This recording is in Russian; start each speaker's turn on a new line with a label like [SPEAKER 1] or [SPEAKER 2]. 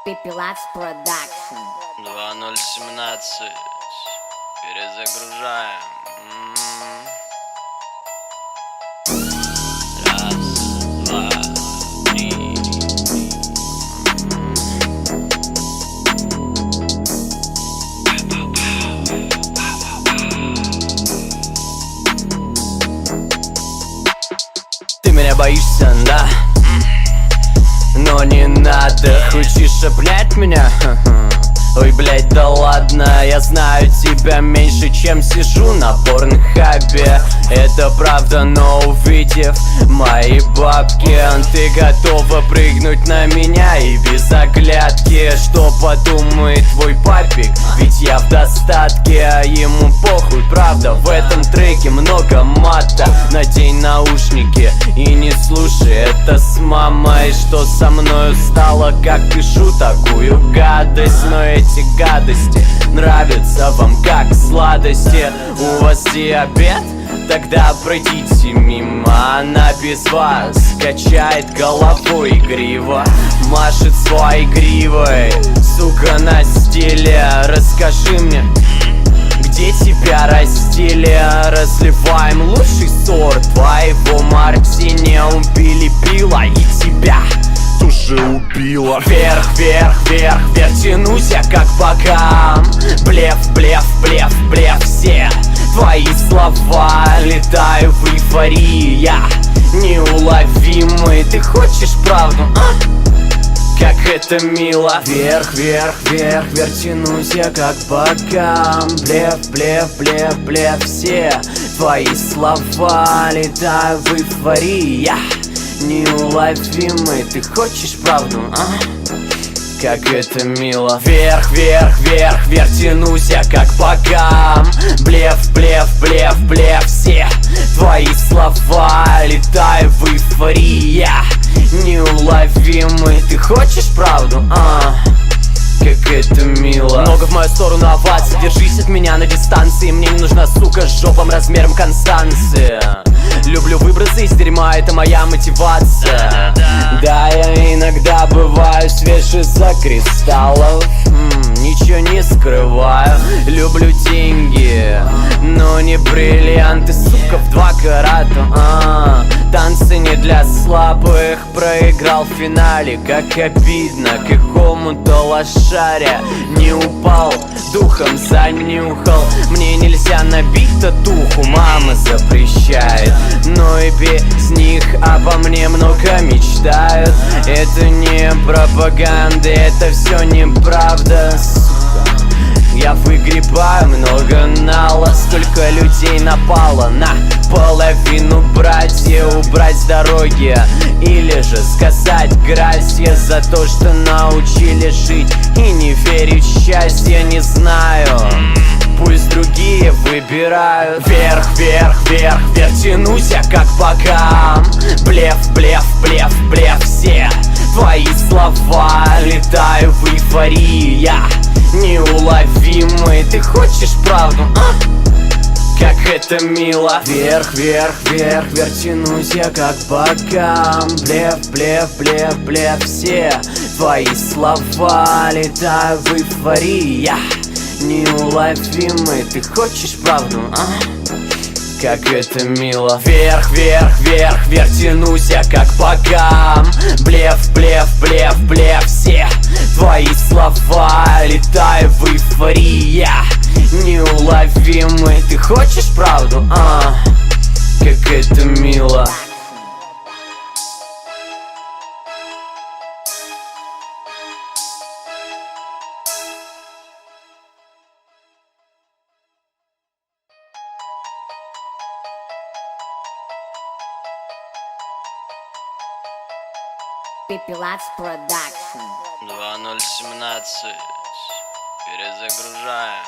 [SPEAKER 1] Пепелац Продакшн
[SPEAKER 2] 2017. Перезагружаем. Раз, два, три. Ты меня боишься, да? Но не надо, хочешь обнять меня? Ой, блять, да ладно, я знаю тебя меньше, чем сижу на порнхабе. Это правда, но увидев мои бабки, ты готова прыгнуть на меня и без оглядки. Что подумает твой папик? Ведь я в достатке, а ему похуй, правда. В этом треке много мата. Надень наушники и не слушай это с мамой. Что со мною стало, как пишу такую гадость. Но эти гадости нравятся вам как сладости. У вас диабет? Тогда пройдите мимо, она без вас качает головой игриво, машет своей гривой, сука, на стиле. Расскажи мне, где тебя растили? Разливаем лучший сорт твоего мартини. Убили пила и тебя тоже убила. Вверх, вверх, вверх, вверх, тянусь я как богам. Блеф, блеф, блеф, блеф, все твои слова. Летаю в эйфории, я неуловимый. Ты хочешь правду, а? Как это мило. Вверх, вверх, вверх, вверх, тянусь я как богам. Блеф, блеф, блеф, блеф, все твои слова. Летаю в эйфории, я неуловимый. Ты хочешь правду, а? Как это мило. Вверх, вверх, вверх, вверх, тянусь я как богам. Блеф, блеф, блеф, блеф, все твои слова. Летаю в эйфории, я неуловимый. Ты хочешь правду, а? Как это мило. Много в мою сторону оваций. Держись от меня на дистанции. Мне не нужна, сука, с жопом размером Констанция. Люблю выбросы из дерьма, это моя мотивация. Да, я иногда бываю свеже за кристаллов. Ничего не скрываю. Люблю деньги, но не бриллианты, сука, в 2 карата. Танцы не для слабых. Проиграл в финале, как обидно какому-то лошаре. Не упал, духом занюхал. Мне нельзя набить татуху, мама запрещает. Но и без них обо мне много мечтают. Это не пропаганда, это все неправда, сука. Я выгребаю много нала. Сколько людей напало на половину братья. Убрать с дороги или же сказать грасье за то, что научили жить и не верить в счастье. Не знаю, пусть другие выбирают. Вверх, вверх, вверх, вверх, тянусь я как богам. Блеф, блеф, блеф, блеф, все твои слова. Летаю в эйфории, я неуловимый. Ты хочешь правду, а? Как это мило. Вверх, вверх, вверх, вверх, тянусь я как богам. Блеф, блеф, блеф, блеф, все твои слова. Летаю в эйфории, я неуловимый. Ты хочешь правду, а? Как это мило. Вверх, вверх, вверх, вверх, тянусь я как богам. Блеф, блеф, блеф, блеф, все твои слова. Летаю в эйфории, я неуловимый. Ты хочешь правду, а? Как это мило.
[SPEAKER 1] Пепелац Продакшн
[SPEAKER 2] 2017. Перезагружаем.